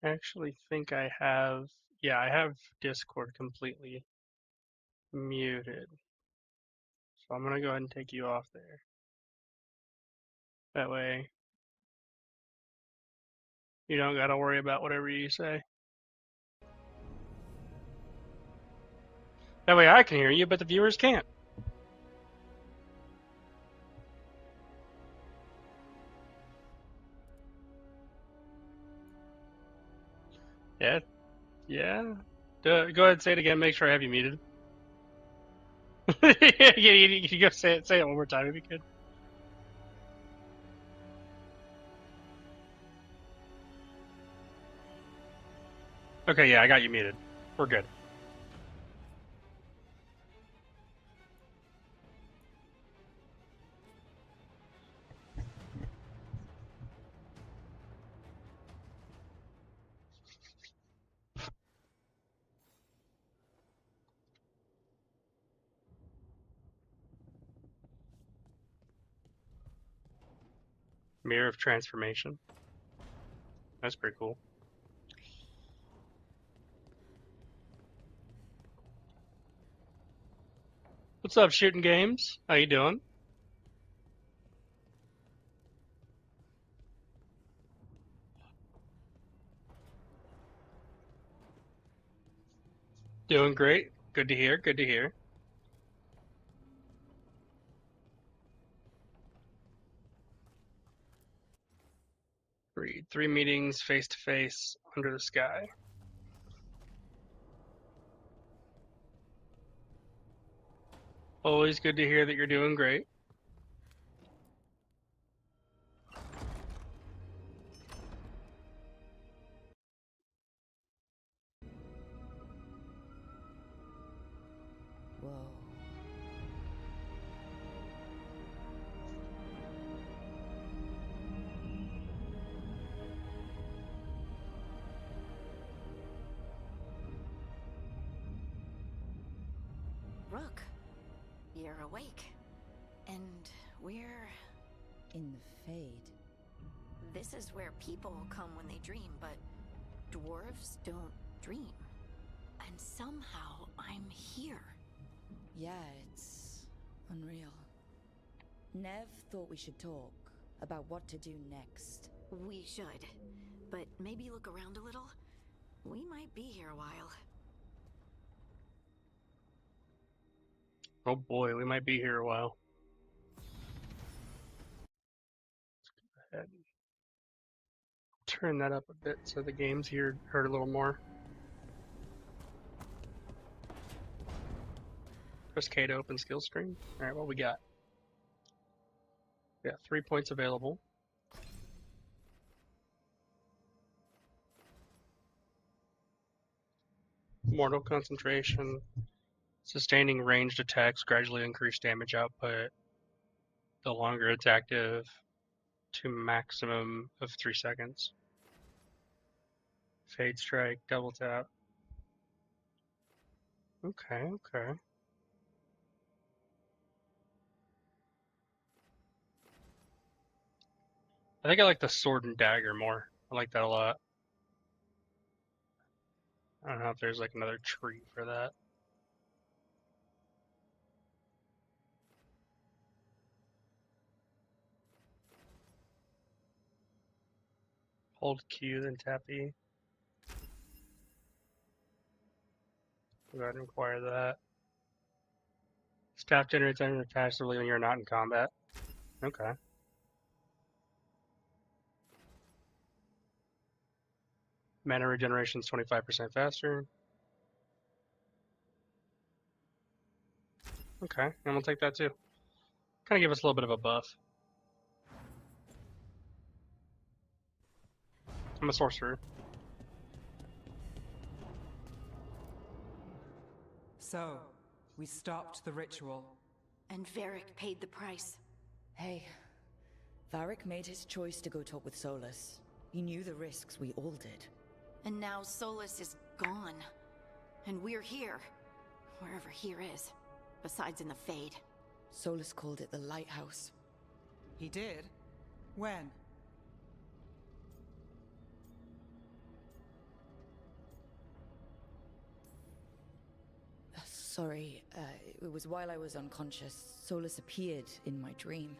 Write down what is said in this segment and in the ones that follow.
I actually think I have, yeah, I have Discord completely muted. So I'm gonna go ahead and take you off there. That way you don't gotta worry about whatever you say. That way I can hear you, but the viewers can't. Yeah, yeah. Go ahead and say it again. Make sure I have you muted. You go say it one more time if you could. Okay, yeah, I got you muted. We're good. Mirror of Transformation. That's pretty cool. What's up, Shooting Games? How you doing? Doing great. Good to hear. Good to hear. Read 3 meetings face to face under the sky. Always good to hear that you're doing great. Whoa. Rook, you're awake. And we're... In the Fade. This is where people come when they dream, but dwarves don't dream. And somehow I'm here. Yeah, it's unreal. Nev thought we should talk about what to do next. We should. But maybe look around a little. We might be here a while. Oh boy, we might be here a while. Let's go ahead and turn that up a bit so the game's here heard a little more. Press K to open skill screen. Alright, what we got? We got 3 points available. Mortal Concentration. Sustaining ranged attacks gradually increase damage output. The longer it's active to maximum of 3 seconds. Fade Strike, double tap. Okay, okay. I think I like the Sword and Dagger more. I like that a lot. I don't know if there's like another tree for that. Hold Q, then tap E. Go ahead and acquire that. Staff generates energy passively when you're not in combat. Okay. Mana regeneration is 25% faster. Okay, and we'll take that too. Kind of give us a little bit of a buff. I'm a sorcerer. So, we stopped the ritual. And Varric paid the price. Hey, Varric made his choice to go talk with Solus. He knew the risks, we all did. And now Solus is gone. And we're here. Wherever here is. Besides in the Fade. Solus called it the Lighthouse. He did? When? Sorry, it was while I was unconscious. Solus appeared in my dream.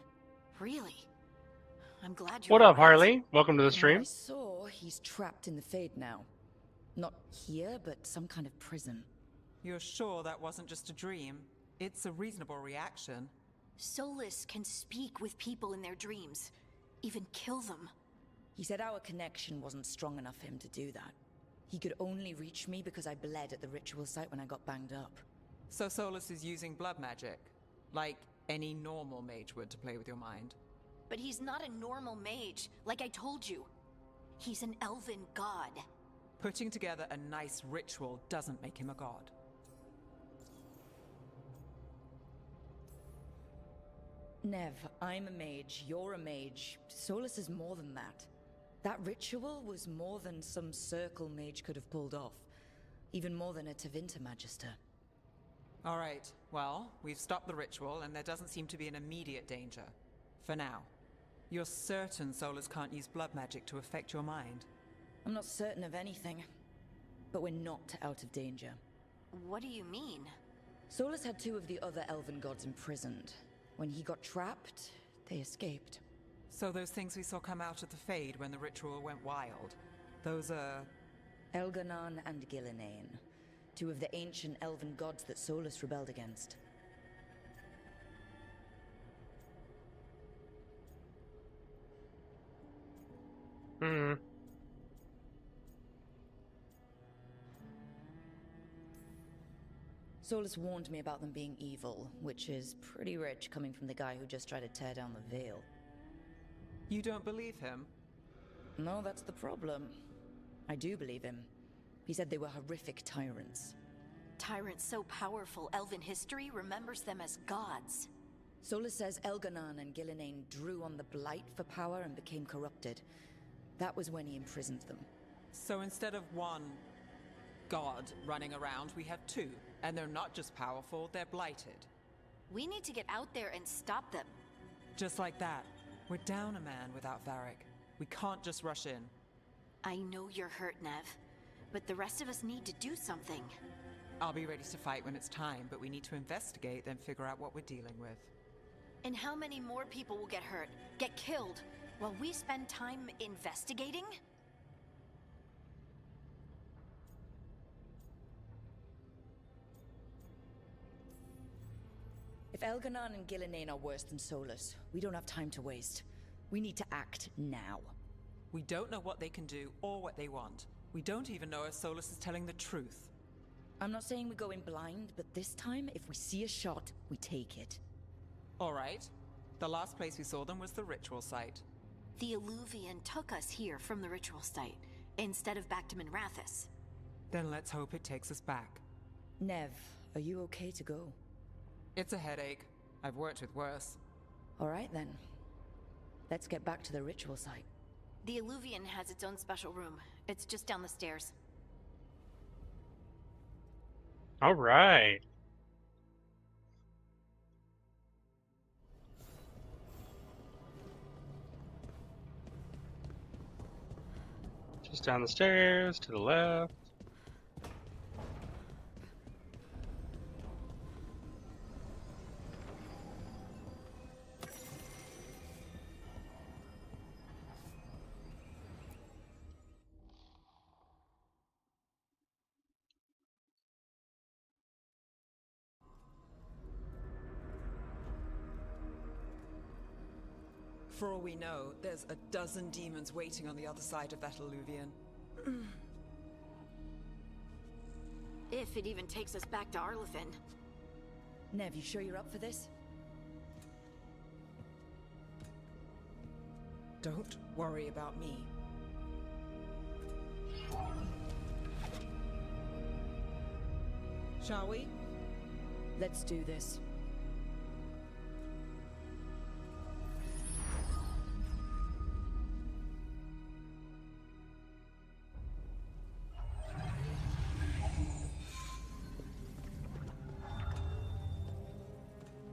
Really? I'm glad you're What up, all right. Harley? Welcome to the From what I stream. saw, he's trapped in the Fade now. Not here, but some kind of prison. You're sure that wasn't just a dream? It's a reasonable reaction. Solus can speak with people in their dreams, even kill them. He said our connection wasn't strong enough for him to do that. He could only reach me because I bled at the ritual site when I got banged up. So Solus is using blood magic, like any normal mage would to play with your mind. But he's not a normal mage, like I told you. He's an elven god. Putting together a nice ritual doesn't make him a god. Nev, I'm a mage, you're a mage. Solus is more than that. That ritual was more than some circle mage could have pulled off. Even more than a Tevinter Magister. All right, well, we've stopped the ritual and there doesn't seem to be an immediate danger. For now. You're certain Solus can't use blood magic to affect your mind? I'm not certain of anything. But we're not out of danger. What do you mean? Solus had 2 of the other elven gods imprisoned. When he got trapped, they escaped. So those things we saw come out of the Fade when the ritual went wild, those are... Elganon and Gillinane. 2 of the ancient elven gods that Solus rebelled against. Hmm. Solus warned me about them being evil, which is pretty rich coming from the guy who just tried to tear down the veil. You don't believe him? No, that's the problem. I do believe him. He said they were horrific tyrants. Tyrants so powerful, elven history remembers them as gods. Solus says Elganon and Gillinane drew on the Blight for power and became corrupted. That was when he imprisoned them. So instead of one god running around, we have 2. And they're not just powerful, they're blighted. We need to get out there and stop them. Just like that. We're down a man without Varric. We can't just rush in. I know you're hurt, Nev, but the rest of us need to do something. I'll be ready to fight when it's time, but we need to investigate, then figure out what we're dealing with. And how many more people will get hurt, get killed, while we spend time investigating? If Elganon and Gillinane are worse than Solus, we don't have time to waste. We need to act now. We don't know what they can do or what they want. We don't even know if Solus is telling the truth. I'm not saying we go in blind, but this time, if we see a shot, we take it. All right. The last place we saw them was the ritual site. The Illuvian took us here from the ritual site, instead of back to Minrathous. Then let's hope it takes us back. Nev, are you okay to go? It's a headache. I've worked with worse. All right then. Let's get back to the ritual site. The Illuvian has its own special room. It's just down the stairs. All right. Just down the stairs to the left. For all we know, there's a dozen demons waiting on the other side of that Illuvian. If it even takes us back to Arlefin. Nev, you sure you're up for this? Don't worry about me. Shall we? Let's do this.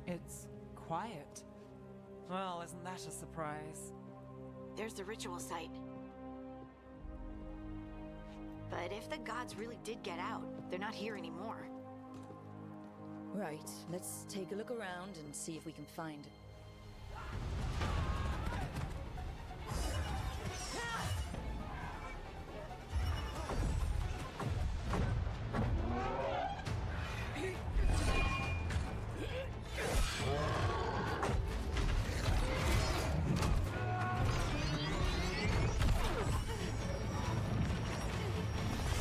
It's quiet. Well, isn't that a surprise? There's the ritual site. But if the gods really did get out, they're not here anymore. Right, let's take a look around and see if we can find it.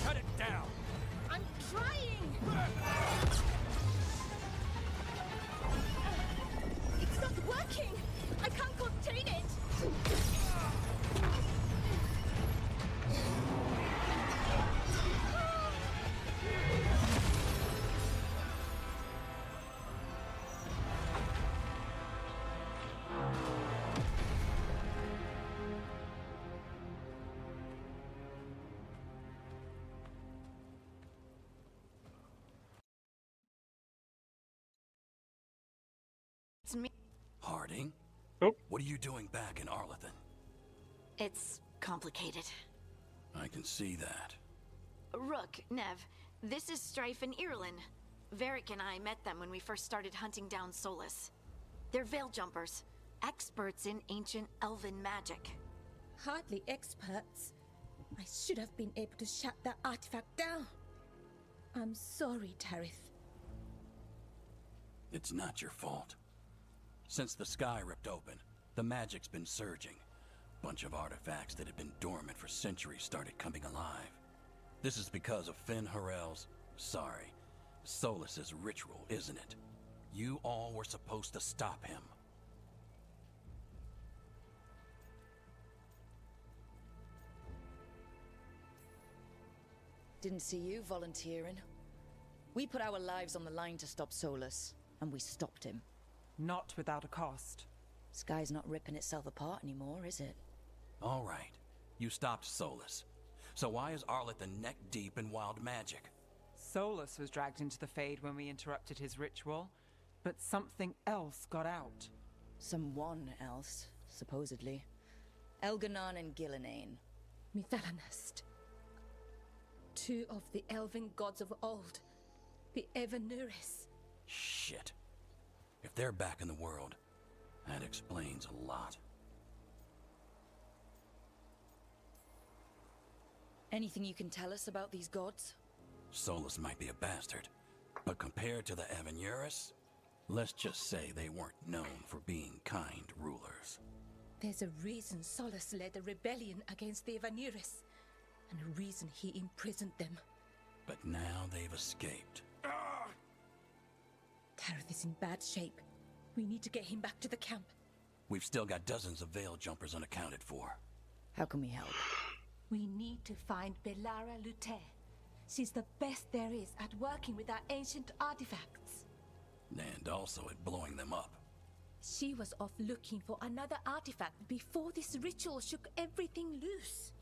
Cut it down! I'm trying! It's not working! I can't contain it! It's me. Harding? Oh. What are you doing back in Arlington? It's complicated. I can see that. Rook, Nev, this is Strife and Irlin. Varric and I met them when we first started hunting down Solus. They're veil jumpers, experts in ancient elven magic. Hardly experts. I should have been able to shut that artifact down. I'm sorry, Tarith. It's not your fault. Since the sky ripped open, the magic's been surging. Bunch of artifacts that had been dormant for centuries started coming alive. This is because of Finn Harel's, Solus's ritual, isn't it? You all were supposed to stop him. Didn't see you volunteering. We put our lives on the line to stop Solus, and we stopped him. Not without a cost. Sky's not ripping itself apart anymore, is it? All right, you stopped Solus. So why is Arlington neck deep in wild magic? Solus was dragged into the Fade when we interrupted his ritual, but something else got out. Someone else, supposedly. Elganon and Gillenane. Mithalanast. Two of the elven gods of old. The Evanuris. Shit. If they're back in the world, that explains a lot. Anything you can tell us about these gods? Solus might be a bastard, but compared to the Evanuris, let's just say they weren't known for being kind rulers. There's a reason Solus led a rebellion against the Evanuris, and a reason he imprisoned them. But now they've escaped. Tarith is in bad shape. We need to get him back to the camp. We've still got dozens of veil jumpers unaccounted for. How can we help? We need to find Belara Lute. She's the best there is at working with our ancient artifacts. And also at blowing them up. She was off looking for another artifact before this ritual shook everything loose.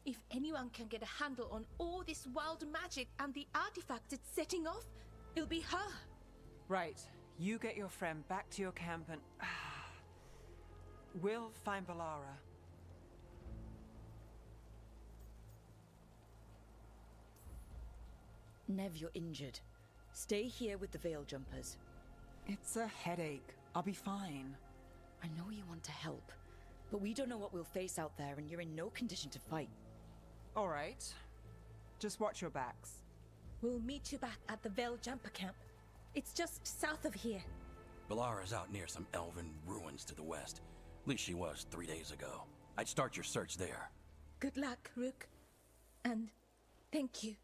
If anyone can get a handle on all this wild magic and the artifacts it's setting off, it'll be her. Right, you get your friend back to your camp and... we'll find Belara. Nev, you're injured. Stay here with the veil jumpers. It's a headache. I'll be fine. I know you want to help, but we don't know what we'll face out there, and you're in no condition to fight. All right. Just watch your backs. We'll meet you back at the Veil Jumper camp. It's just south of here. Belara's out near some elven ruins to the west. At least she was 3 days ago. I'd start your search there. Good luck, Rook. And thank you.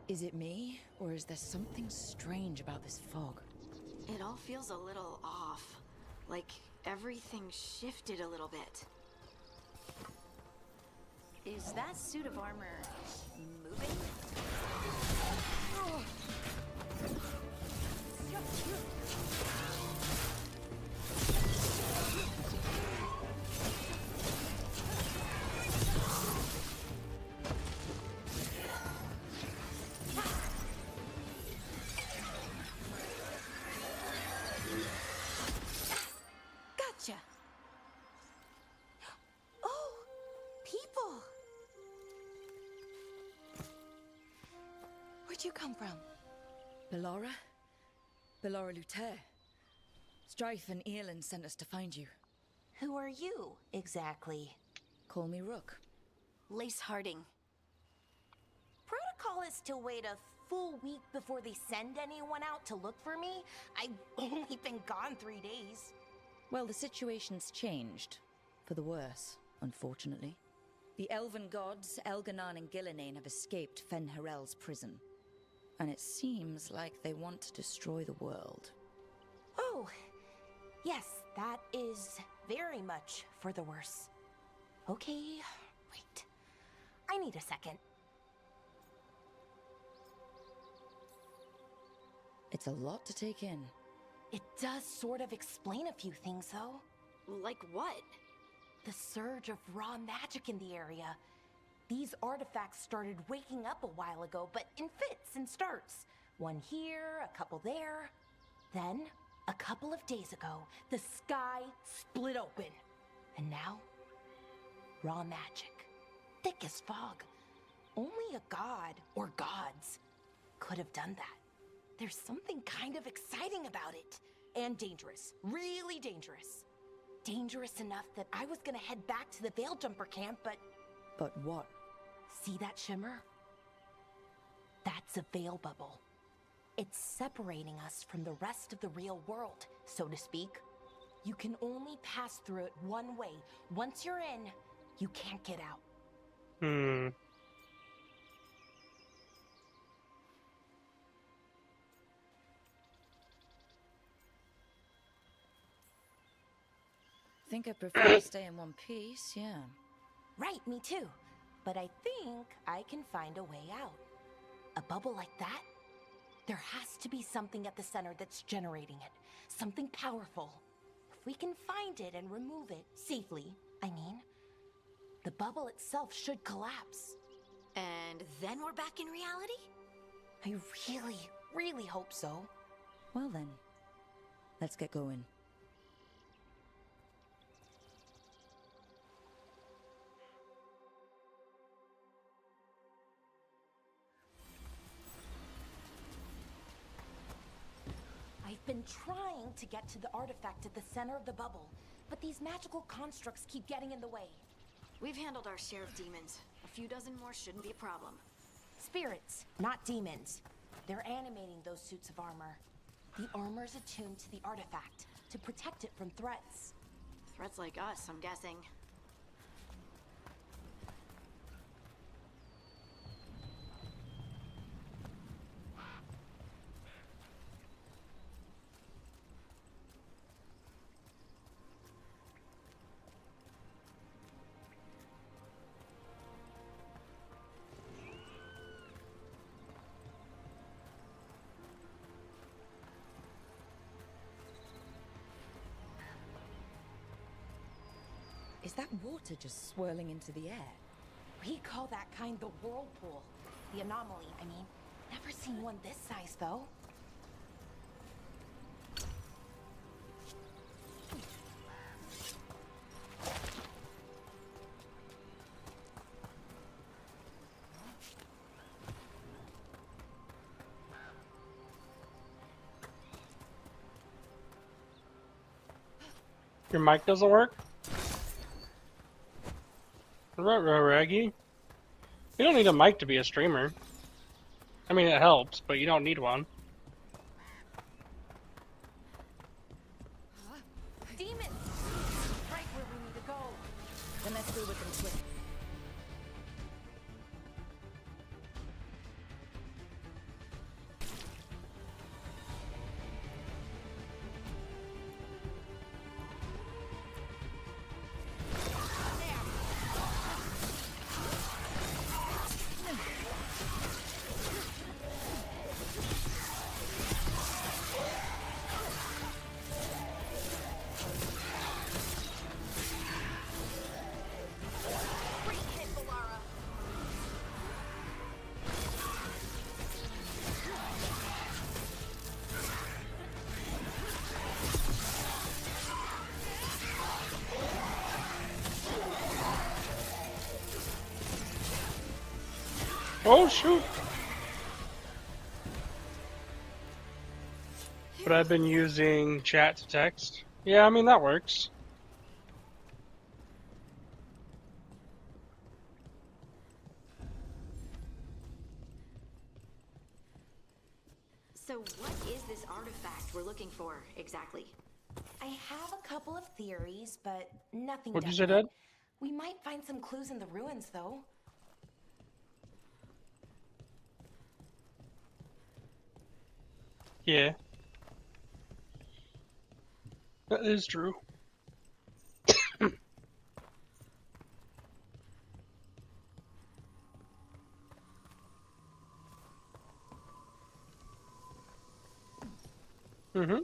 Is it me, or is there something strange about this fog? It all feels a little off. Like everything shifted a little bit. Is that suit of armor moving? people! Where'd you come from? Bellora? Bellora Luther. Strife and Earlin sent us to find you. Who are you, exactly? Call me Rook. Lace Harding. Protocol is to wait a full week before they send anyone out to look for me. I've only been gone 3 days. Well, the situation's changed. For the worse, unfortunately. The elven gods, Elganon and Gillinane, have escaped Fen'Harel's prison. And it seems like they want to destroy the world. Oh, yes, that is very much for the worse. Okay, wait. I need a second. It's a lot to take in. It does sort of explain a few things, though. Like what? The surge of raw magic in the area. These artifacts started waking up a while ago, but in fits and starts. One here, a couple there. Then, a couple of days ago, the sky split open. And now, raw magic. Thick as fog. Only a god, or gods, could have done that. There's something kind of exciting about it. And dangerous. Really dangerous. Dangerous enough that I was gonna head back to the Veil-Jumper camp, but... But what? See that shimmer? That's a veil bubble. It's separating us from the rest of the real world, so to speak. You can only pass through it one way. Once you're in, you can't get out. Think I prefer to stay in one piece, yeah. Right, me too. But I think I can find a way out. A bubble like that? There has to be something at the center that's generating it. Something powerful. If we can find it and remove it, safely, I mean, the bubble itself should collapse. And then we're back in reality? I really, really hope so. Well then, let's get going. I've been trying to get to the artifact at the center of the bubble, but these magical constructs keep getting in the way. We've handled our share of demons. A few dozen more shouldn't be a problem. Spirits, not demons. They're animating those suits of armor. The armor's attuned to the artifact to protect it from threats. Threats like us, I'm guessing. Is that water just swirling into the air? We call that kind the whirlpool. The anomaly, I mean. Never seen one this size, though. Your mic doesn't work? Reggie. You don't need a mic to be a streamer. I mean, it helps, but you don't need one. Demons! Right where we need to go. Then let's deal with them quick. Oh shoot! But I've been using chat to text. Yeah, I mean that works. So what is this artifact we're looking for, exactly? I have a couple of theories, but nothing What'd you say, definite. Dad? We might find some clues in the ruins, though. Yeah, that is true. Mm-hmm.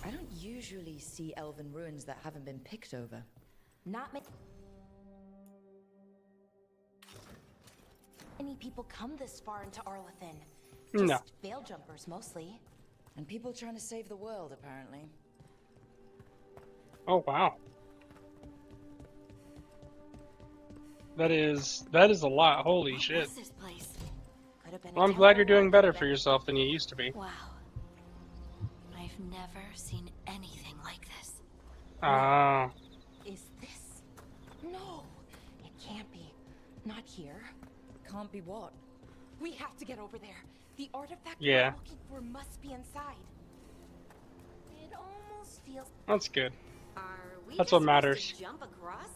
I don't usually see elven ruins that haven't been picked over. Not many people come this far into Arlathan. No. Just veil jumpers, mostly. And people trying to save the world, apparently. Oh wow. That is a lot. Holy What shit. was this place? Could have been Well, a I'm glad you're temple, doing could better have for been- yourself than you used to be. Wow. I've never seen anything like this. Ah. Is this? No, it can't be. Not here. Can't be what? We have to get over there. The artifact Yeah. we're looking for must be inside. It almost feels. That's good. Are we That's just what supposed matters. to jump across?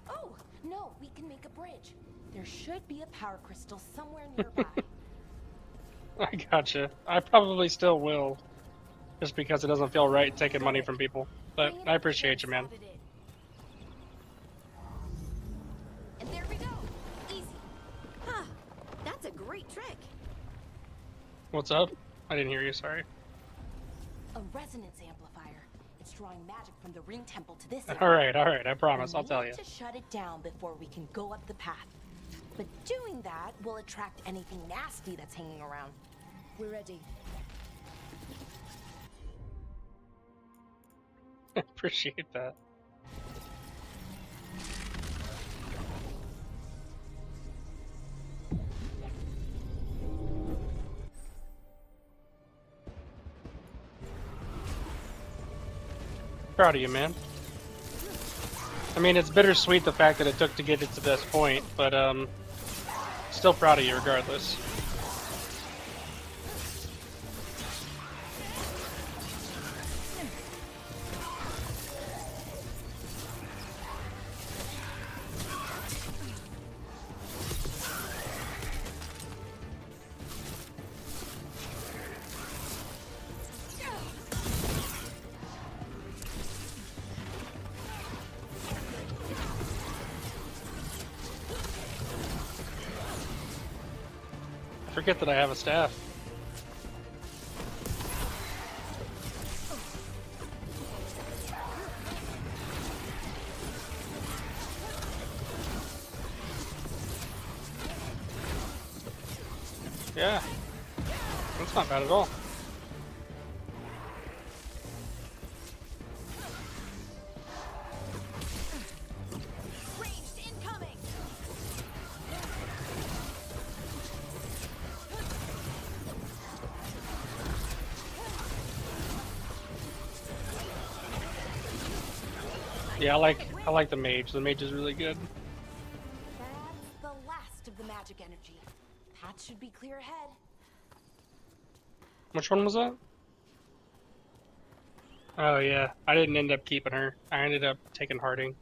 Oh no, we can make a bridge. There should be a power crystal somewhere nearby. I gotcha. I probably still will. Just because it doesn't feel right taking money from people. But Bring it I up appreciate you, before man. it's slotted in. And there we go. Easy. Huh. That's a great trick. What's up? I didn't hear you, sorry. A resonance amplifier. It's drawing magic from the ring temple to this area. Alright, I promise, I'll tell We you. need to shut it down before we can go up the path. But doing that will attract anything nasty that's hanging around. We're ready. Appreciate that. Proud of you, man. I mean, it's bittersweet the fact that it took to get it to this point, but still proud of you regardless. I forget that I have a staff. Yeah, that's not bad at all. Ranged incoming. Yeah, I like the mage. The mage is really good. That's the last of the magic energy. Path should be clear ahead. Which one was that? Oh yeah, I didn't end up keeping her. I ended up taking Harding.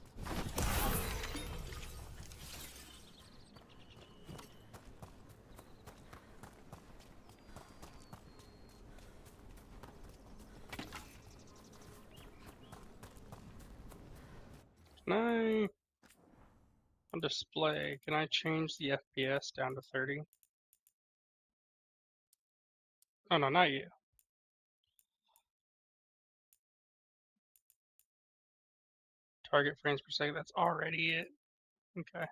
Can I... On display, can I change the FPS down to 30? Oh no, not you. Target frames per second, that's already it. Okay.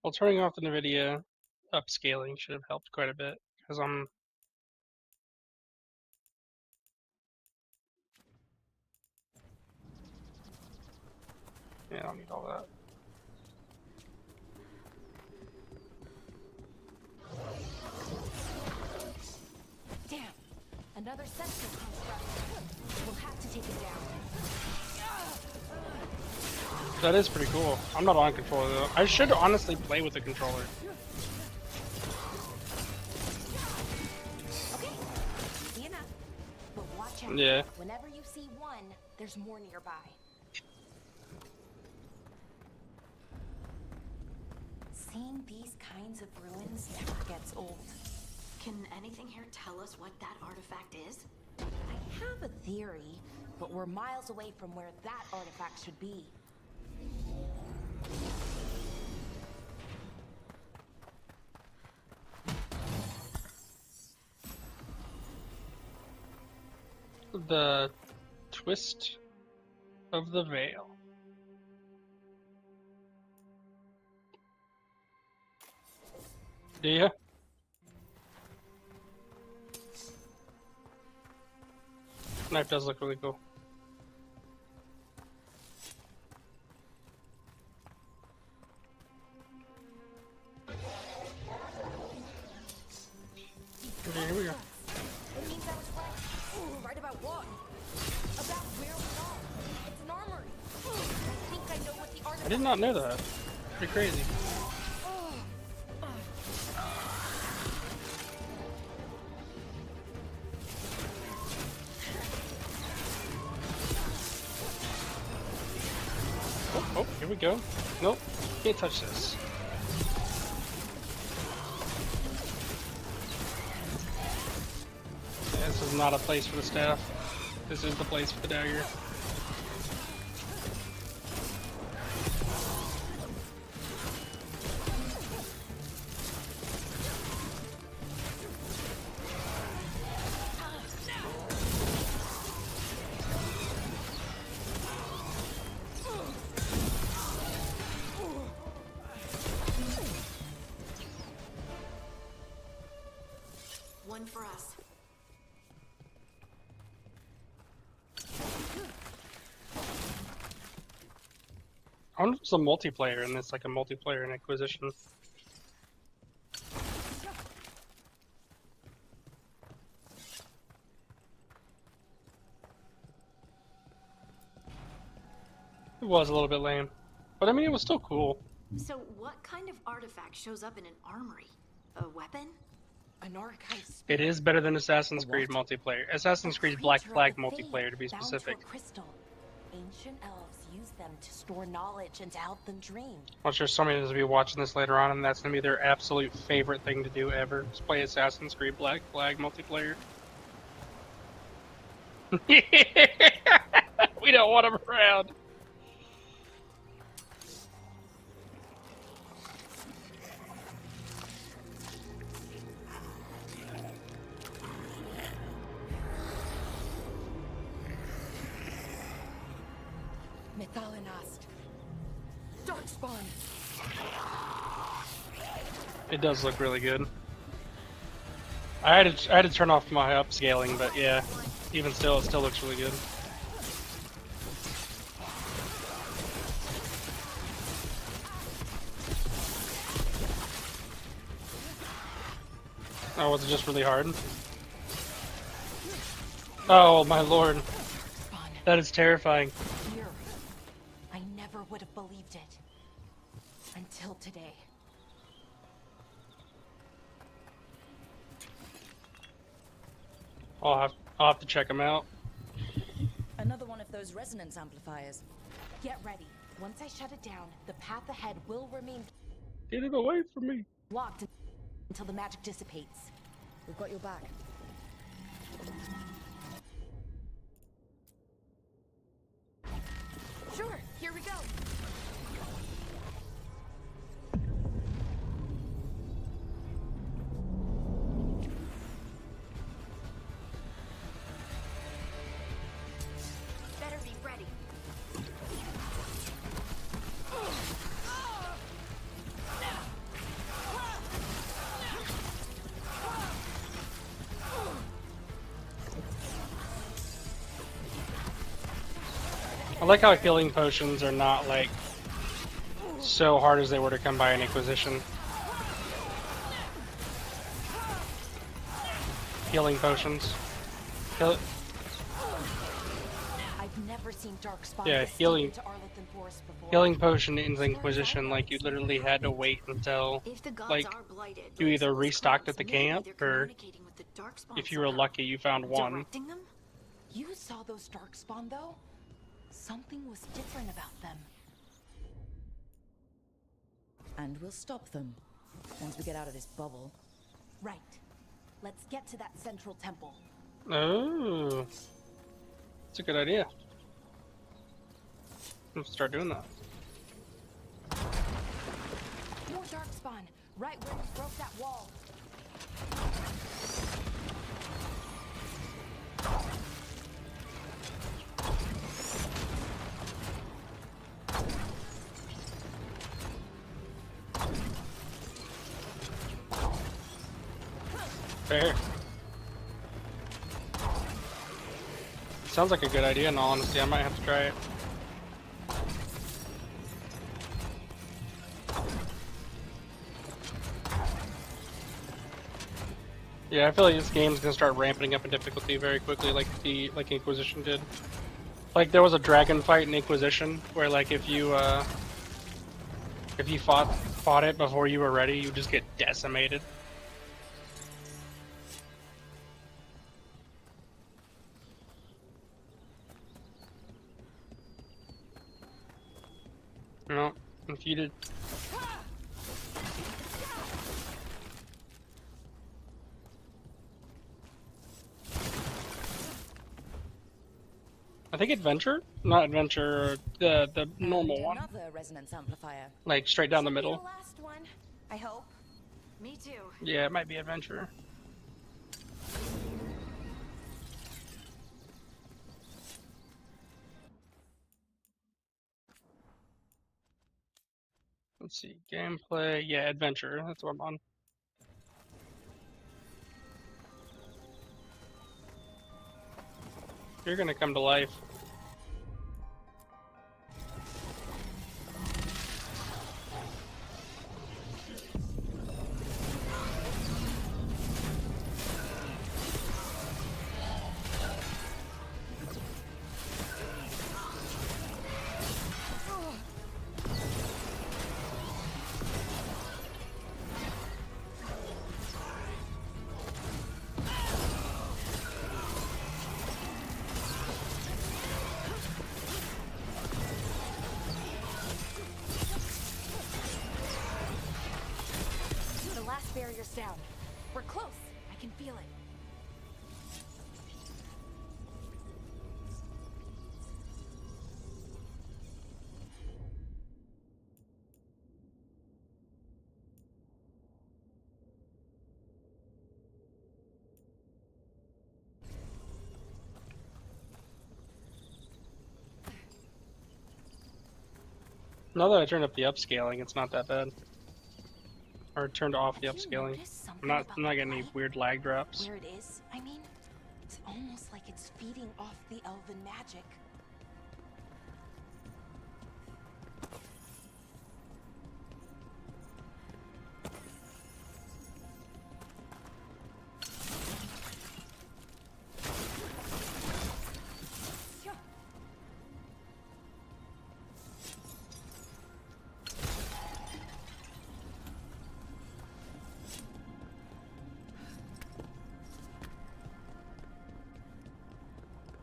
Well, turning off the NVIDIA upscaling should have helped quite a bit, because yeah, I don't need all that. Another sensor construct. We'll have to take it down. That is pretty cool. I'm not on controller though. I should honestly play with the controller. Okay, easy enough. But watch out. Yeah. Whenever you see one, there's more nearby. Seeing these kinds of ruins never gets old. Can anything here tell us what that artifact is? I have a theory, but we're miles away from where that artifact should be. The twist of the veil. Do ya? Knife does look really cool. Okay, here we go. It means I was right. Right about what? About where we are. It's an armory. I think I know what the artifact I did not know that. Pretty crazy. Oh, here we go. Nope, can't touch this. Yeah, this is not a place for the staff. This is the place for the dagger. One for us. I wonder if it's a multiplayer and it's like a multiplayer in Inquisition. It was a little bit lame, but I mean it was still cool. So what kind of artifact shows up in an armory? A weapon? An archive. It is better than Assassin's Creed multiplayer. Assassin's Creed Black Flag multiplayer, to be specific. Crystal. Ancient elves use them to store knowledge and to help them dream. I'm sure somebody is going to be watching this later on, and that's going to be their absolute favorite thing to do ever. Is play Assassin's Creed Black Flag multiplayer. We don't want them around. Methalinast. Darkspawn. It does look really good. I had to turn off my upscaling, but yeah, even still, it still looks really good. Oh, was it just really hard? Oh my lord, that is terrifying. Here. I never would have believed it. Until today. I'll have to check them out. Another one of those resonance amplifiers. Get ready. Once I shut it down, the path ahead will remain Get it away from me. blocked until the magic dissipates. We've got your back. Sure, here we go. Better be ready. I like how healing potions are not like so hard as they were to come by in Inquisition. Healing potions. Heal- I've never seen Darkspawn Yeah, this deep healing- into Arlington Forest before. Healing potion in the Inquisition, like you literally had to wait until If the gods like are blighted, you like either Solus restocked claims, at the maybe camp, they're or communicating with the Darkspawn if you were somehow. lucky, you found one. Directing them? You saw those Darkspawn, though? Something was different about them. And we'll stop them once we get out of this bubble. Right. Let's get to that central temple. Oh, that's a good idea. Let's start doing that. More Darkspawn, right where we broke that wall. Fair. Sounds like a good idea, in all honesty. I might have to try it. Yeah, I feel like this game's gonna start ramping up in difficulty very quickly, like Inquisition did. Like there was a dragon fight in Inquisition where, like, if you fought it before you were ready, you just get decimated. No, defeated. I think Adventure? Not Adventure, the normal And one. another resonance amplifier. Like straight down the Should be middle. the last one, I hope. Me too. Yeah, it might be Adventure. Let's see, gameplay. Yeah, Adventure. That's what I'm on. You're gonna come to life. The last barrier's down. We're close. I can feel it. Now that I turned up the upscaling, it's not that bad. Or turned off the Have you upscaling. noticed something I'm not about getting any light? weird lag drops. Where it is, I mean, it's almost like it's feeding off the elven magic.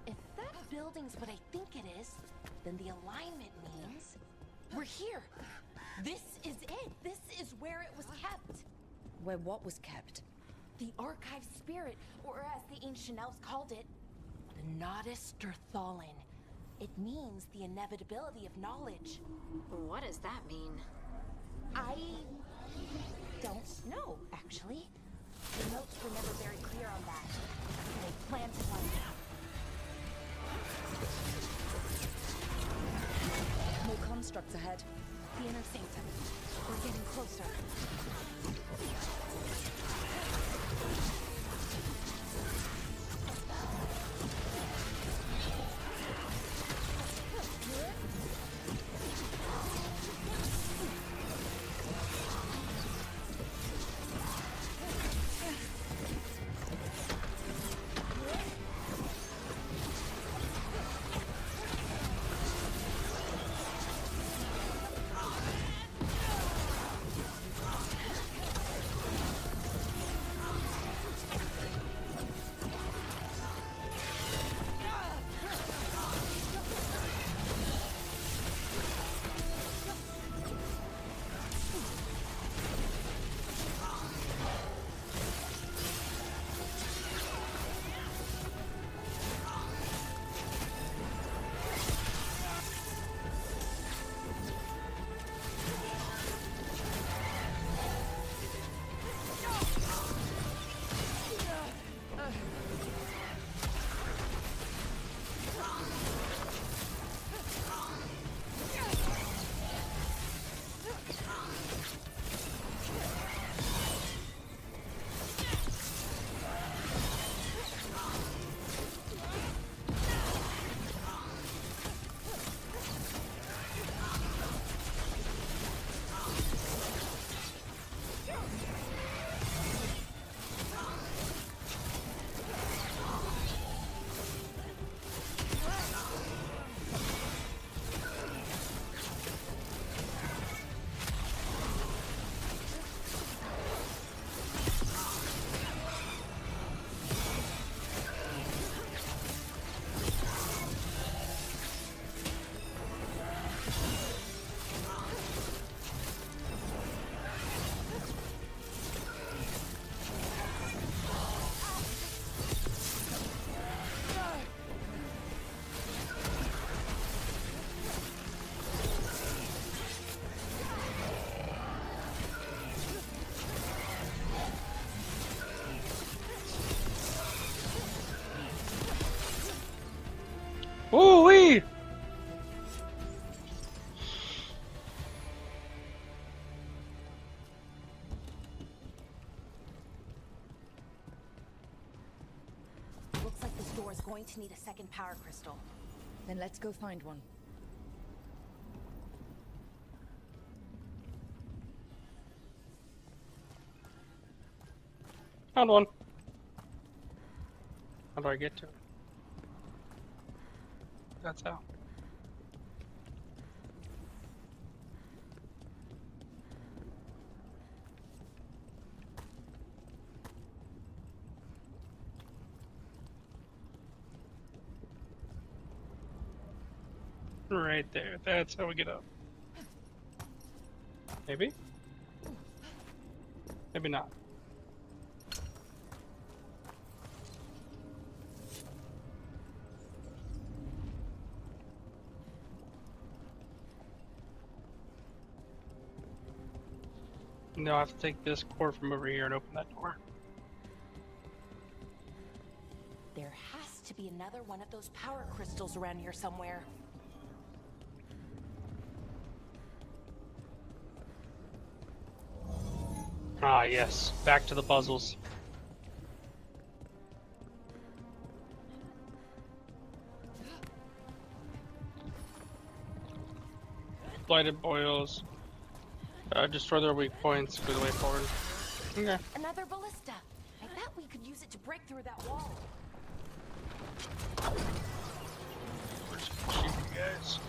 If that building's what I think it is, then the alignment means we're here. This is it. This is where it was kept. Where what was kept? The archive spirit, or as the ancient elves called it, the Nodus Derthalin. It means the inevitability of knowledge. What does that mean? I don't know, actually. The notes were never very clear on that. And I plan to find out. More constructs ahead. The inner sanctum. We're getting closer. is going to need a second power crystal. Then let's go find one. Found one. How do I get to it? That's how. Right there. That's how we get up. Maybe? Maybe not. No, I have to take this cord from over here and open that door. There has to be another one of those power crystals around here somewhere. Ah, yes. Back to the puzzles. Blighted boils. Destroy their weak points. Clear the way forward. Okay. Another ballista. I bet we could use it to break through that wall. Where's you guys?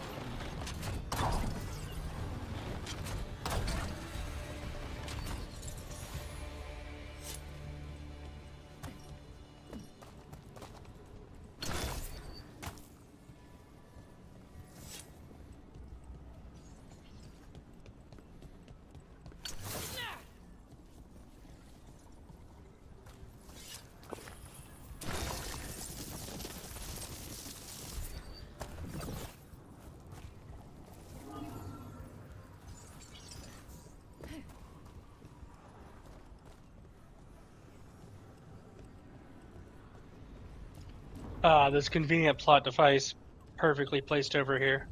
This convenient plot device perfectly placed over here.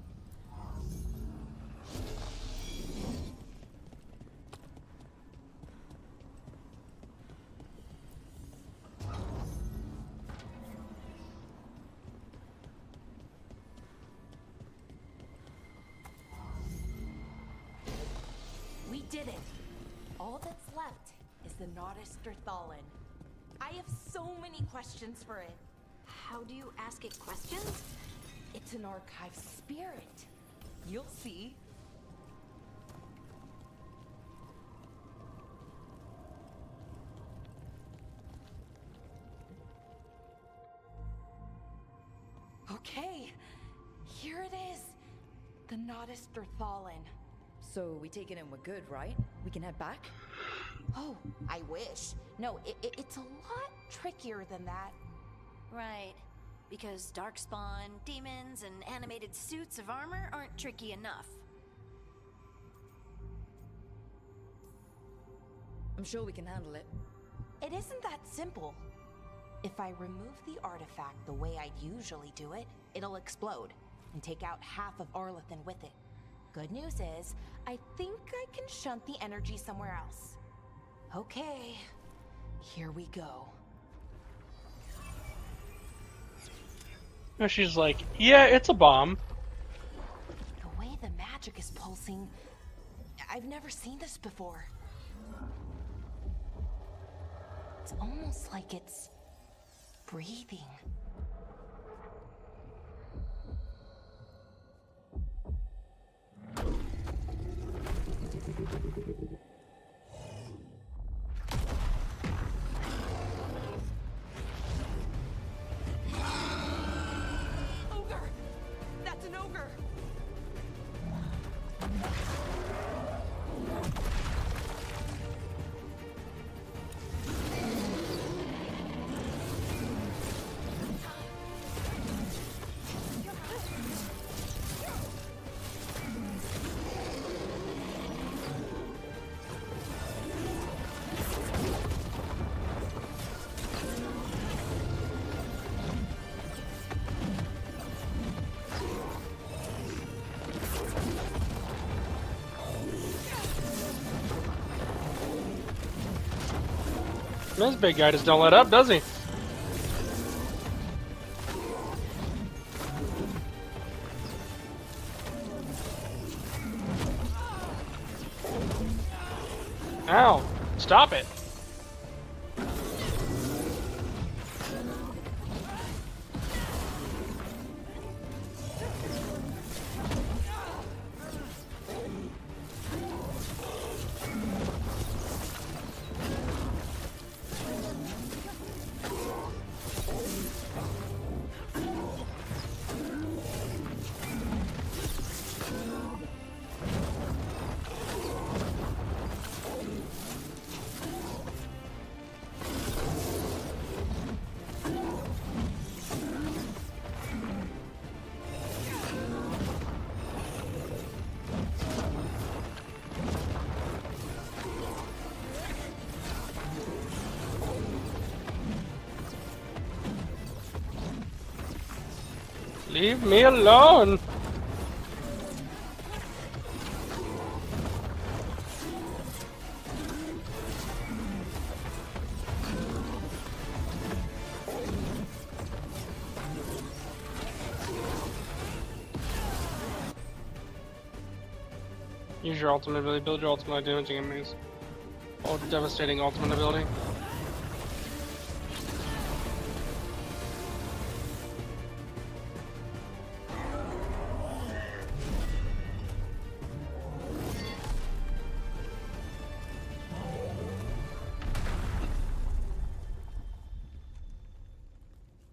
We did it. All that's left is the Nodus Thallen. I have so many questions for it. How do you ask it questions? It's an archive spirit. You'll see. Okay, here it is. The Nodus Thallen. So we take it and we're good, right? We can head back? Oh, I wish. No, it's a lot trickier than that. Right. Because darkspawn, demons, and animated suits of armor aren't tricky enough. I'm sure we can handle it. It isn't that simple. If I remove the artifact the way I'd usually do it, it'll explode and take out half of Arlathan with it. Good news is, I think I can shunt the energy somewhere else. Okay, here we go. And she's like, yeah, it's a bomb. The way the magic is pulsing, I've never seen this before. It's almost like it's breathing. Ogre! That's an ogre! This big guy just don't let up, does he? Ow! Stop it! Leave me alone! Use your ultimate ability, build your ultimate damaging enemies. Oh, devastating ultimate ability.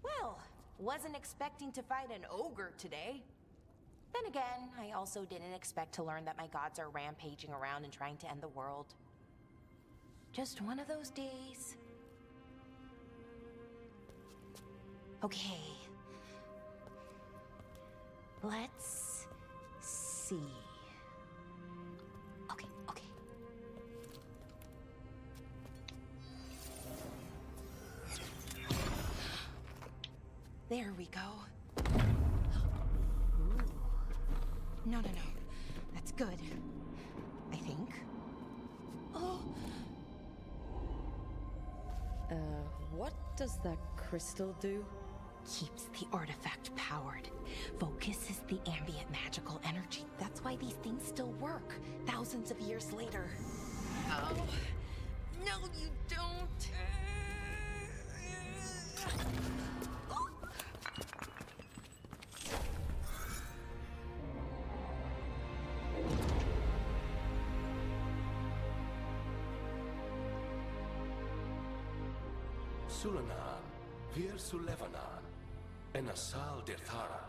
Well, wasn't expecting to fight an ogre today. Then again, I also didn't expect to learn that my gods are rampaging around and trying to end the world. Just one of those days. Okay. Let's see. Okay. There we go. Ooh. No. That's good. I think. Oh. What does that crystal do? Keeps the artifact powered. Focuses the ambient magical energy. That's why these things still work, thousands of years later. Oh. No, you don't. Sulanan, Vir Sulevanan, and Asal Dirthara.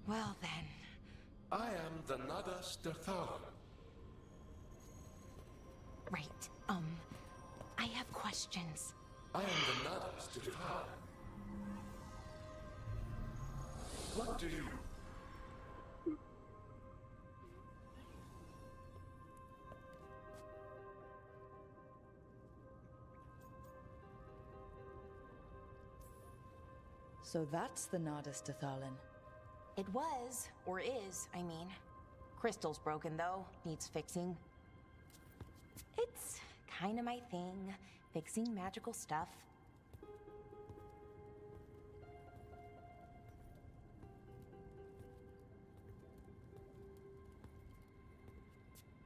Well then. I am the Nadas Dirthara. Right. I have questions. I am the Nadas Dirthara. What do you... So that's the Nardis Dathalin. It was, or is, I mean. Crystal's broken though, needs fixing. It's kinda my thing, fixing magical stuff.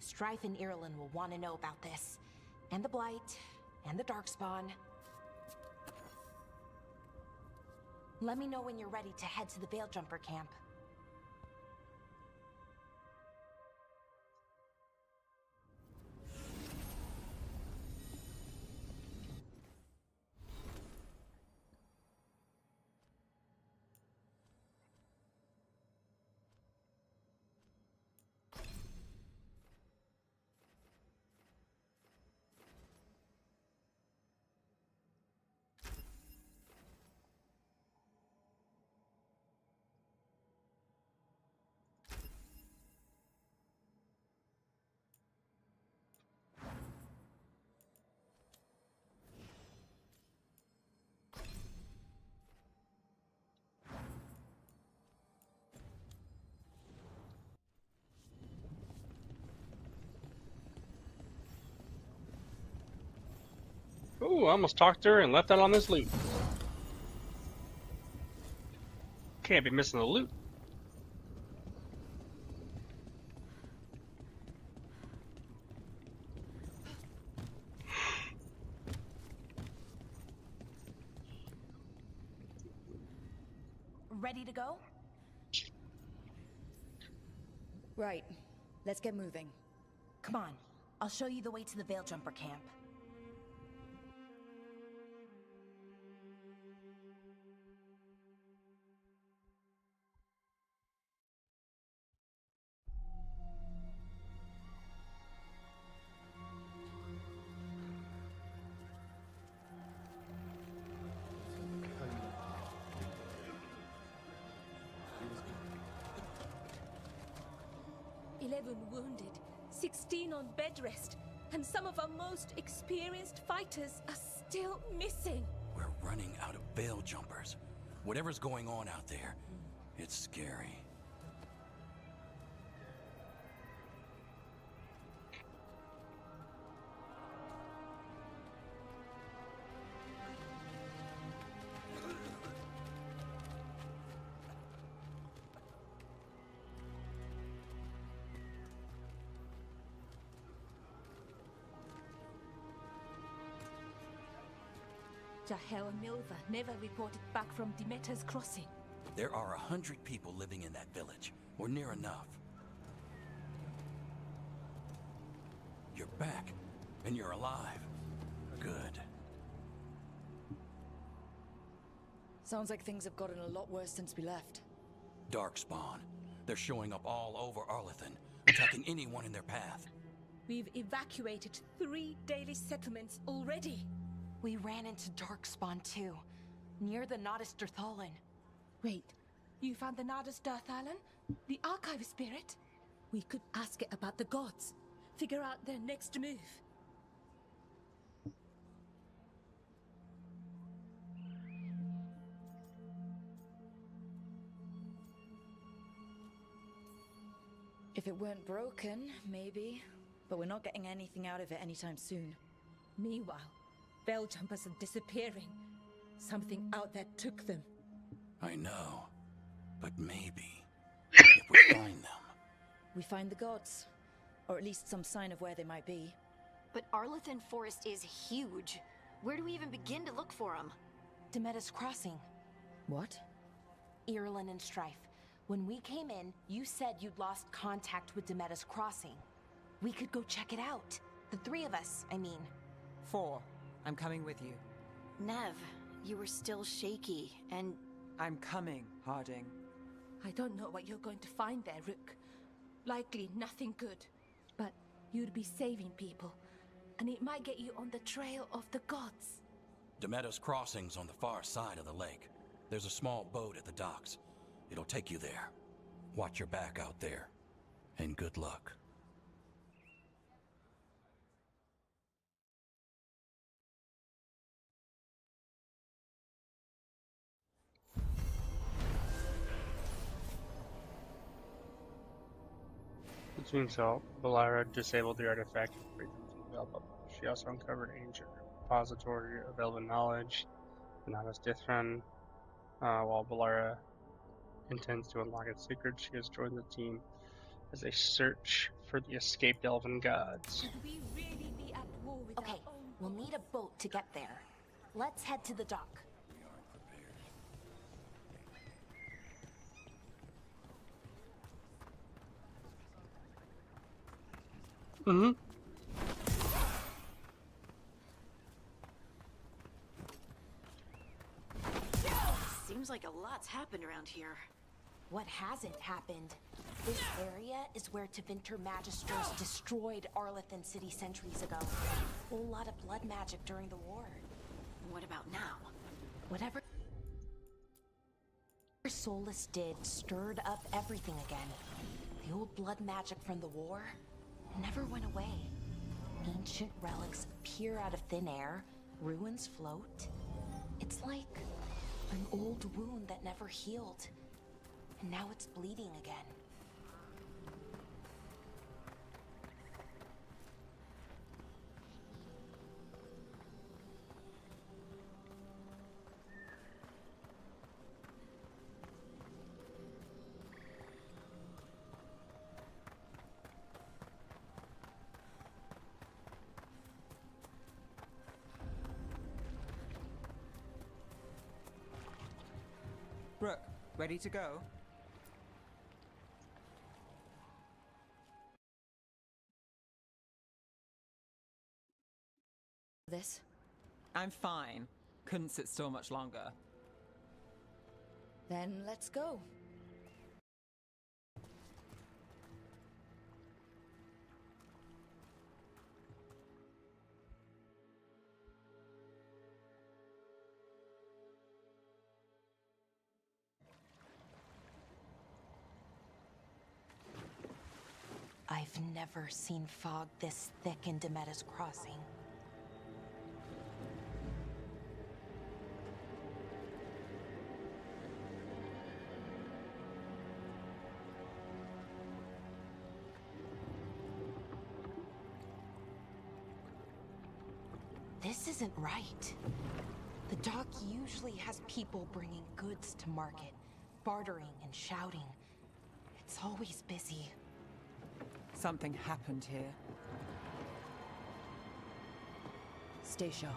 Strife and Irulan will want to know about this. And the Blight, and the Darkspawn. Let me know when you're ready to head to the Veil-Jumper camp. Ooh, I almost talked to her and left out on this loot. Can't be missing the loot. Ready to go? Right. Let's get moving. Come on. I'll show you the way to the Veil Jumper camp. Wounded, 16 on bed rest, and some of our most experienced fighters are still missing. We're running out of Veil Jumpers. Whatever's going on out there, it's scary. Jahel and Milva never reported back from Demeter's crossing. There are 100 people living in that village, or near enough. You're back, and you're alive. Good. Sounds like things have gotten a lot worse since we left. Darkspawn. They're showing up all over Arlethan, attacking anyone in their path. We've evacuated 3 daily settlements already. We ran into Darkspawn too, near the Nodus Dirthalin. Wait, you found the Nardus Dirthalin? The archive spirit? We could ask it about the gods. Figure out their next move. If it weren't broken, maybe. But we're not getting anything out of it anytime soon. Meanwhile, Veil Jumpers are disappearing. Something out there took them. I know, but maybe, if we find them... We find the gods. Or at least some sign of where they might be. But Arlethan Forest is huge. Where do we even begin to look for them? Demeter's crossing. What? Irulan and Strife. When we came in, you said you'd lost contact with Demeter's crossing. We could go check it out. The 3 of us, I mean. 4. I'm coming with you. Nev, you were still shaky, and... I'm coming, Harding. I don't know what you're going to find there, Rook. Likely nothing good. But you'd be saving people. And it might get you on the trail of the gods. Demeter's crossing's on the far side of the lake. There's a small boat at the docks. It'll take you there. Watch your back out there. And good luck. Between so, Balara disabled the artifact and freed them from the Veil Bubble. She also uncovered an ancient repository of elven knowledge, the Nadas Dithran. While Balara intends to unlock its secrets, she has joined the team as a search for the escaped elven gods. Could we really be at war with Okay, our own we'll need a boat to get there. Let's head to the dock. We aren't prepared. Mm-hmm. Seems like a lot's happened around here. What hasn't happened? This area is where Tevinter Magisters destroyed Arlethan City centuries ago. A whole lot of blood magic during the war. What about now? Whatever Solus did stirred up everything again. The old blood magic from the war never went away. Ancient relics appear out of thin air, ruins float. It's like an old wound that never healed, and now it's bleeding again. Rook, Ready to go? This? I'm fine. Couldn't sit still much longer. Then let's go. I've never seen fog this thick in Demetta's Crossing. This isn't right. The dock usually has people bringing goods to market, bartering and shouting. It's always busy. Something happened here. Stay sharp.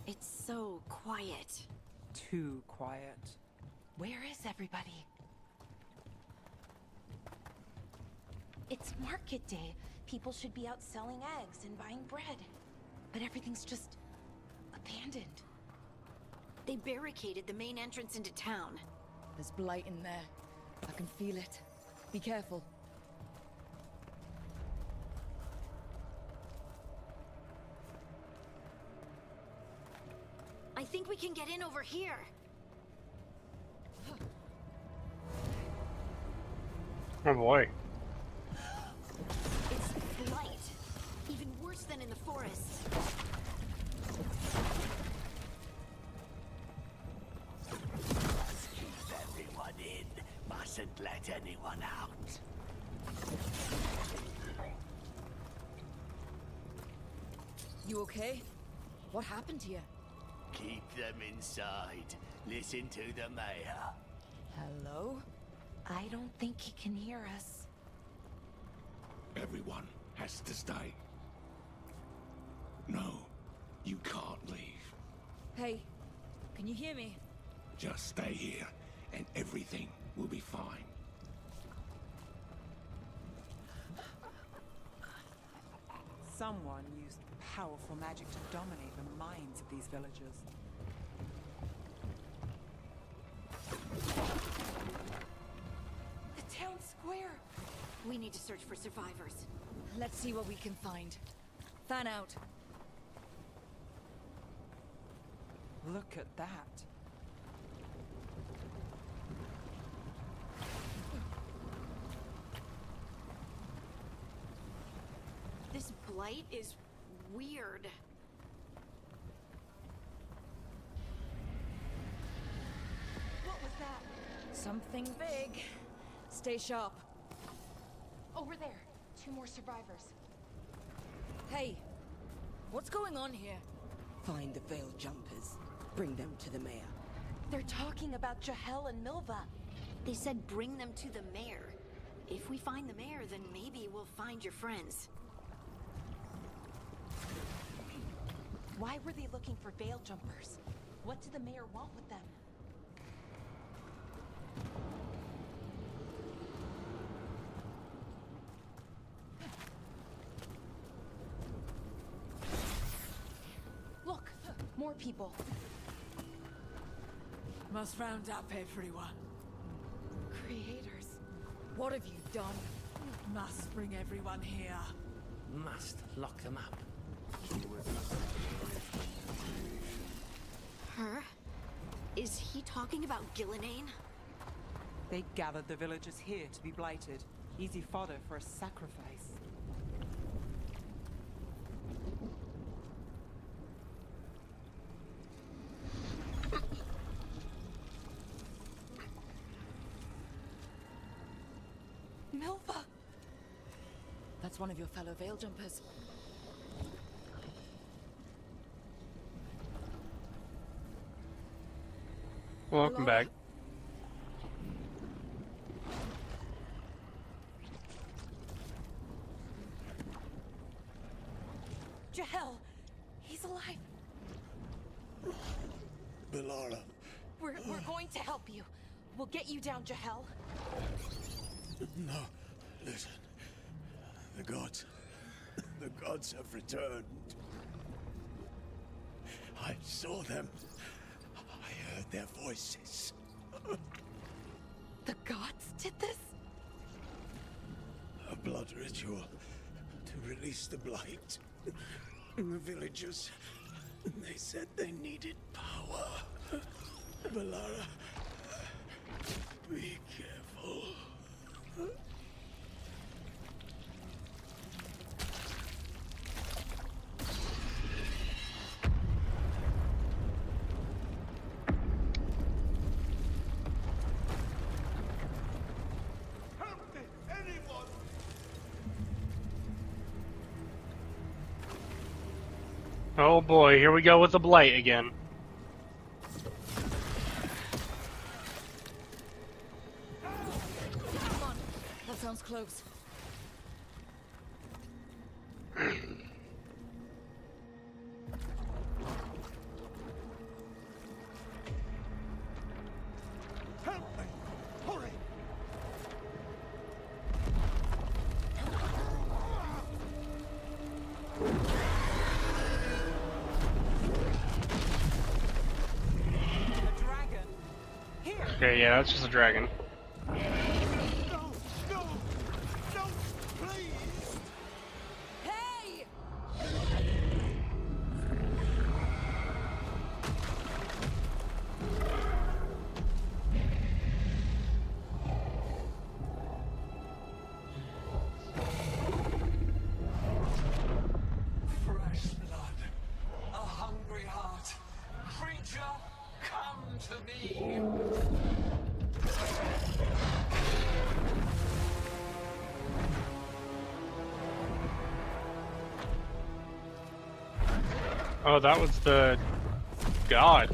It's so quiet. Too quiet. Where is everybody? It's market day. People should be out selling eggs and buying bread. But everything's just abandoned. They barricaded the main entrance into town. There's blight in there. I can feel it. Be careful. I think we can get in over here. Oh boy. It's blight. Even worse than in the forest. Keep everyone in. Mustn't let anyone out. You okay? What happened here? Keep them inside. Listen to the mayor. Hello? I don't think he can hear us. Everyone has to stay. No, you can't leave. Hey, can you hear me? Just stay here, and everything will be fine. Someone used powerful magic to dominate the minds of these villagers. The town square! We need to search for survivors. Let's see what we can find. Fan out. Look at that. This blight is weird. What was that? Something big. Stay sharp. Over there. 2 more survivors. Hey, what's going on here? Find the veiled jumpers. Bring them to the mayor. They're talking about Jahel and Milva. They said bring them to the mayor. If we find the mayor, then maybe we'll find your friends. Why were they looking for veil jumpers? What did the mayor want with them? Look, more people. Must round up everyone. Creators. What have you done? Must bring everyone here. Must lock them up. Her? Is he talking about Gillenane? They gathered the villagers here to be blighted. Easy fodder for a sacrifice. Milva! That's one of your fellow veil jumpers. Welcome back. Jahel, he's alive. Belara. We're going to help you. We'll get you down, Jahel. No, listen. The gods have returned. I saw them. I heard their voices. The gods did this? A blood ritual to release the blight. The villagers, they said they needed power. Belara, be careful. Help me, anyone! Oh boy, here we go with the blight again. Come on. That sounds close. Help me! Hurry! The dragon! Here! Okay, yeah, that's just a dragon. No! No! No! Please! Hey! Fresh blood, a hungry heart. Creature, come to me. Oh, that was the god.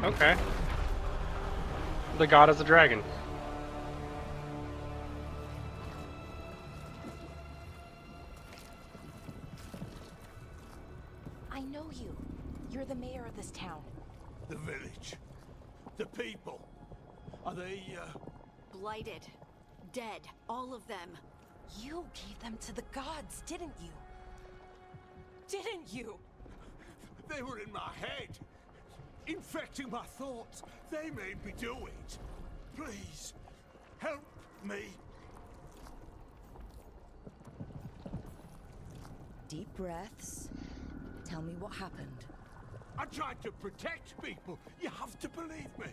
Okay. The god is a dragon. I know you. You're the mayor of this town. The village. The people. Are they, Blighted. Dead. All of them. You gave them to the gods, didn't you? Didn't you? They were in my head. Infecting my thoughts. They made me do it. Please, help me. Deep breaths. Tell me what happened. I tried to protect people. You have to believe me.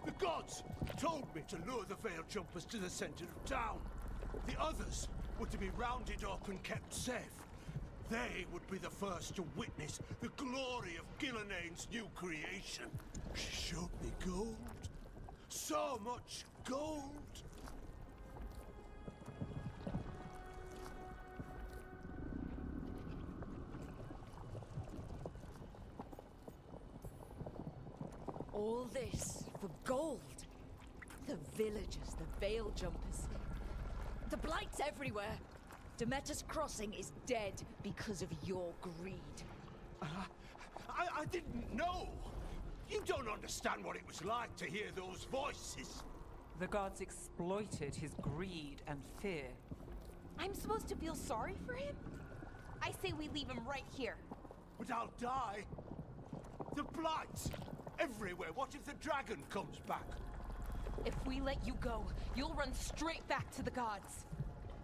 The gods told me to lure the Veil Jumpers to the center of town. The others were to be rounded up and kept safe. They would be the first to witness the glory of Gillenane's new creation. She showed me gold. So much gold. All this for gold. The villagers, the Veil Jumpers. The blight's everywhere. Demeter's Crossing is dead because of your greed. I didn't know. You don't understand what it was like to hear those voices. The gods exploited his greed and fear. I'm supposed to feel sorry for him? I say we leave him right here. But I'll die. The blight everywhere. What if the dragon comes back? If we let you go, you'll run straight back to the gods.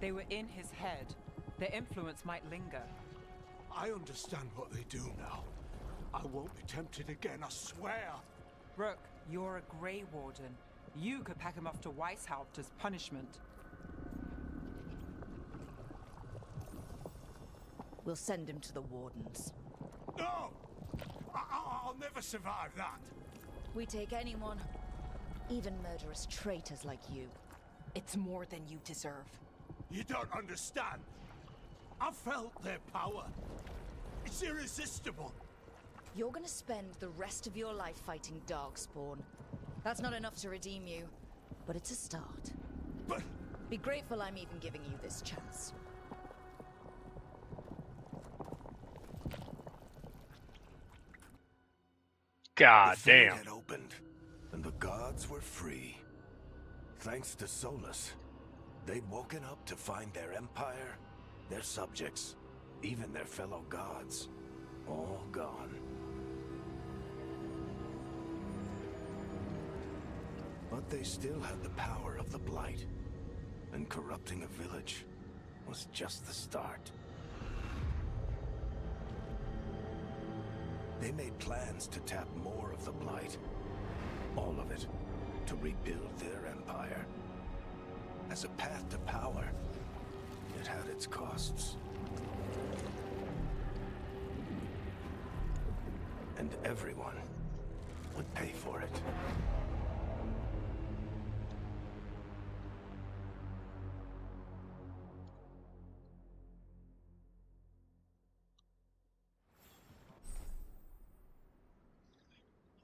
They were in his head. Their influence might linger. I understand what they do now. I won't be tempted again, I swear. Rook, you're a Grey Warden. You could pack him off to Weishaupt as punishment. We'll send him to the Wardens. No! I'll never survive that. We take anyone, even murderous traitors like you. It's more than you deserve. You don't understand. I felt their power. It's irresistible. You're gonna spend the rest of your life fighting Darkspawn. That's not enough to redeem you, but it's a start. But... Be grateful I'm even giving you this chance. God the Fade damn. had opened, and the gods were free. Thanks to Solus, they'd woken up to find their empire, their subjects, even their fellow gods, all gone. But they still had the power of the Blight, and corrupting a village was just the start. They made plans to tap more of the Blight, all of it, to rebuild their empire. As a path to power, it had its costs. And everyone would pay for it.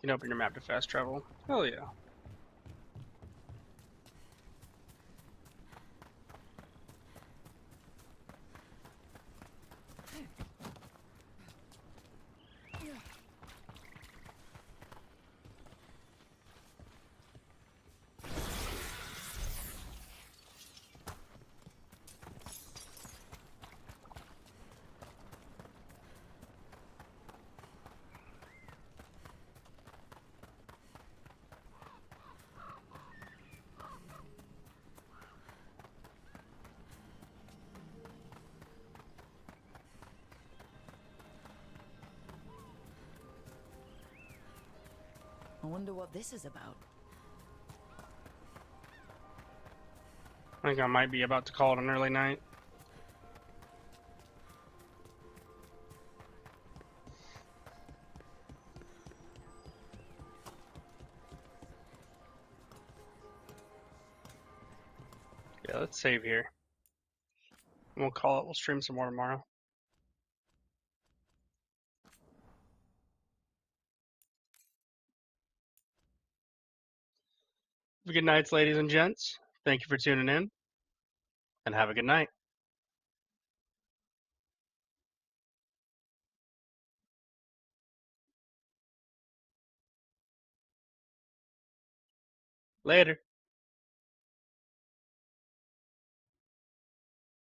You can open your map to fast travel. Hell yeah. I wonder what this is about. I think I might be about to call it an early night. Yeah, let's save here. We'll call it. We'll stream some more tomorrow. Good nights, ladies and gents. Thank you for tuning in, and have a good night. Later.